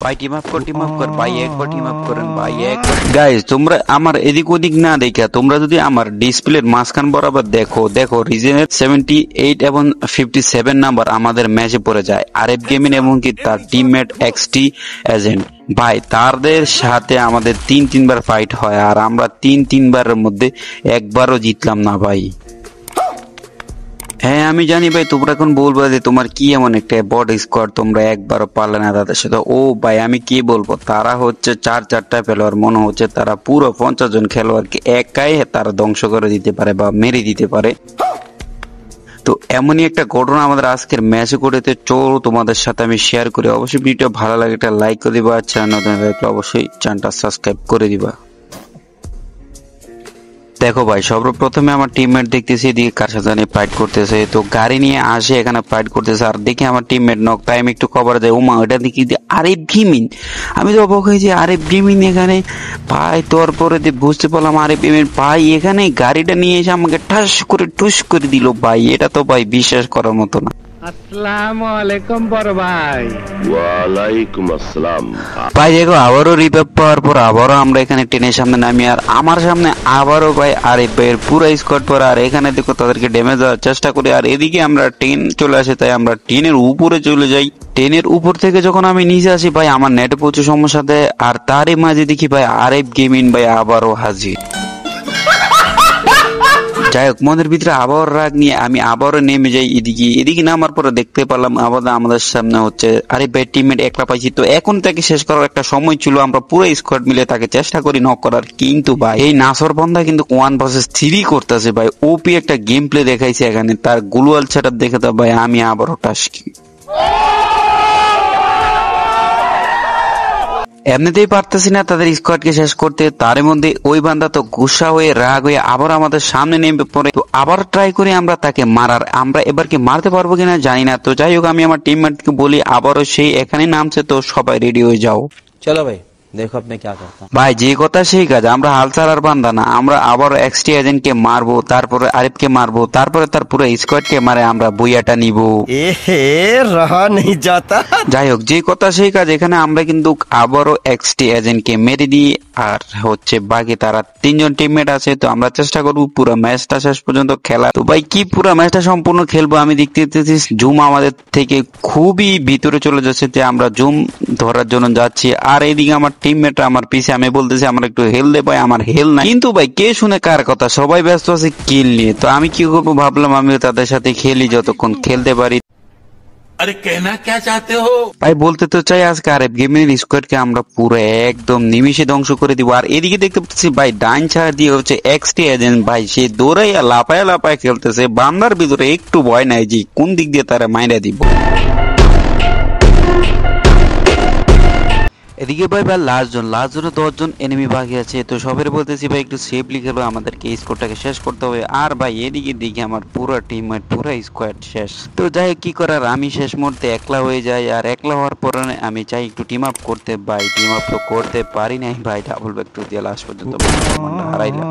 ভাই team up কর ভাই, একবার টিম আপ করেন ভাই একবার। গাইস তোমরা আমার এদিক ওদিক না দেখা তোমরা যদি আমার ডিসপ্লের মাঝখান বরাবর দেখো, দেখো রিজনের 78 এবং 57 নাম্বার আমাদের ম্যাচে পড়ে যায় আরএফ গেমিং এবং কি তার টিমমেট এক্সটি এজেন্ট। ভাই তাদের সাথে আমাদের তিনবার ফাইট হয় আর আমরা তিনবারের মধ্যে একবারও জিতলাম না ভাই। হ্যাঁ আমি জানি ভাই, তোমরা এখন বলবো যে তোমার কি এমন একটা বড স্কোয়াড, তোমরা একবারও পারলে না তাদের সাথে। ও ভাই আমি কি বলবো, তারা হচ্ছে চারটা খেলোয়াড়, মনে হচ্ছে তারা পুরো 50 জন খেলোয়াড়কে একাই তারা ধ্বংস করে দিতে পারে বা মেরে দিতে পারে। তো এমনই একটা ঘটনা আমাদের আজকের ম্যাচে ঘটেছে, চলো তোমাদের সাথে আমি শেয়ার করি। অবশ্যই ভিডিও ভালো লাগে একটা লাইক করে দিবা, চ্যানেল নতুন থাকলে অবশ্যই চ্যানেলটা সাবস্ক্রাইব করে দিবা। দেখো ভাই সর্বপ্রথমে আমার টিমমেট দেখতেছি এদিকে কার সাথে জানি ফাইট করতেছে, তো গাড়ি নিয়ে আসে এখানে ফাইট করতেছে আর দেখি আমার টিমমেট নক। তাই আমি একটু কভার দেয়, ওমা ওটা দেখি আরিফ গেমিং। আমি তো অবাক হয়েছি আরিফ গেমিং এখানে। ভাই তোর পরে বুঝতে পারলাম আরিফ গেমিং ভাই এখানে গাড়িটা নিয়ে এসে আমাকে ঠাস করে টুস করে দিল ভাই। এটা তো ভাই বিশ্বাস করার মতো না। আসসালামু আলাইকুম বড় ভাই। ওয়ালাইকুম আসসালাম। ভাই দেখো আবারও রিভাইভ পাওয়ার পর আবারও আমরা এখানে ট্রেনের সামনে নামি আর আমার সামনে আবারও ভাই আরিফ ভাইয়ের পুরো স্কোয়াড পরে। আর এখানে দেখো তাদেরকে ড্যামেজ দেওয়ার চেষ্টা করি আর এদিকে আমরা ট্রেন চলে আসে, তাই আমরা ট্রেনের উপরে চলে যাই। ট্রেনের উপর থেকে যখন আমি নিচে আসি ভাই আমার নেটে প্রচুর সমস্যা দেয় আর তারই মাঝে দেখি ভাই আরিফ গেমিং ভাই আবারও হাজির। যাই হোক মনের ভিতরে আবার রাগ নিয়ে আমি আবারও নেমে যাই এদিকে নামার পরে দেখতে পেলাম আবার আমাদের সামনে হচ্ছে আরিফ ভাই টিমমেট একলা পাইছি। তো এখন তাকে শেষ করার একটা সময় ছিল, আমরা পুরো স্কোয়াড মিলে তাকে চেষ্টা করি নক করার, কিন্তু ভাই এই নাসর বন্ধা কিন্তু 1 vs 3 করতেছে ভাই। ওপি একটা গেম প্লে দেখাইছে এখানে, তার গ্লোয়াল সেটআপ দেখে তো ভাই আমি আবারও টাস্কি। এমনিতেই পারতেছি না তাদের স্কোয়াডকে শেষ করতে, তার মধ্যে ওই বান্দা তো গুসা হয়ে রাগ হয়ে আবার আমাদের সামনে নেমে পড়ে। তো আবার ট্রাই করি আমরা তাকে মারার, আমরা এবার কি মারতে পারবো কিনা জানি না। তো যাই হোক আমি আমার টিমমেটকে বলি আবারও সেই এখানে নামছে, তো সবাই রেডি হয়ে যাও। चलो भाई देखो अब मैं क्या करता हूँ। ভাই যে কথা সেই কাজ, আমরা হাল ছাড়ার বান্দা না। আমরা আবার এক্সটি এজেন্টকে মারবো, তারপরে আরিফকে মারবো, তারপরে তার পুরো স্কোয়াডকে মারে আমরা বুইয়াটা নিব। रहा नहीं जाता। যাই হোক যে কথা সেই কাজ, এখানে আমরা কিন্তু আবারও এক্সটি এজেন্টকে মেরে দিই আর হচ্ছে বাকি তারা 3 জন টিমমেট আছে। তো আমরা চেষ্টা করবো পুরো ম্যাচটা শেষ পর্যন্ত খেলা। তো ভাই কি পুরো ম্যাচটা সম্পূর্ণ খেলবো আমি দেখতে জুম আমাদের থেকে খুবই ভিতরে চলে যাচ্ছে, যে আমরা জুম ধরার জন্য যাচ্ছি আর এইদিকে আমার টিমমেট আমার পিছে। আমি বলতেছি আমার একটু হেল দে ভাই, আমার হেল নাই। কিন্তু ভাই কে শুনে কার কথা, সবাই ব্যস্ত আছে কিল নিয়ে। তো আমি কি করবো ভাবলাম আমিও তাদের সাথে খেলি, যতক্ষণ খেলতে পারি। अरे कहना क्या चाहते हो? ভাই বলতে তো চাই আজকে আরএফ গেমিং এর স্কোয়াডকে আমরা পুরো একদম নিমিষে ধ্বংস করে দিব। আর এদিকে দেখতে পাচ্ছি ভাই ডাইন ছাড়া দিয়ে হচ্ছে এক্সটি এজেন্ট ভাই, সে দৌড়াইয়া লাপায় খেলতেছে। বান্দার ভিতরে একটু ভয় নাই যে কোন দিক দিয়ে তারা মাইরা দিব। এদিকে ভাই লাস্ট জোনে 10 জন এনিমি বাকি আছে। তো সবাই বলতেছি ভাই একটু সেফলি খেলো, আমাদেরকে এই স্কোরটাকে শেষ করতে হবে। আর ভাই এদিকে দেখি আমার পুরো টিমমেট পুরো স্কোয়াড শেষ। তো যাই কি করার, আমি শেষ মুহূর্তে একলা হয়ে যাই। আর একলা হওয়ার পরে আমি চাই একটু টিম আপ করতে, ভাই টিম আপ তো করতে পারি নাই ভাই, ডাবল ব্যাক টু দিয়ে লাস্ট পর্যন্ত হারাইলাম।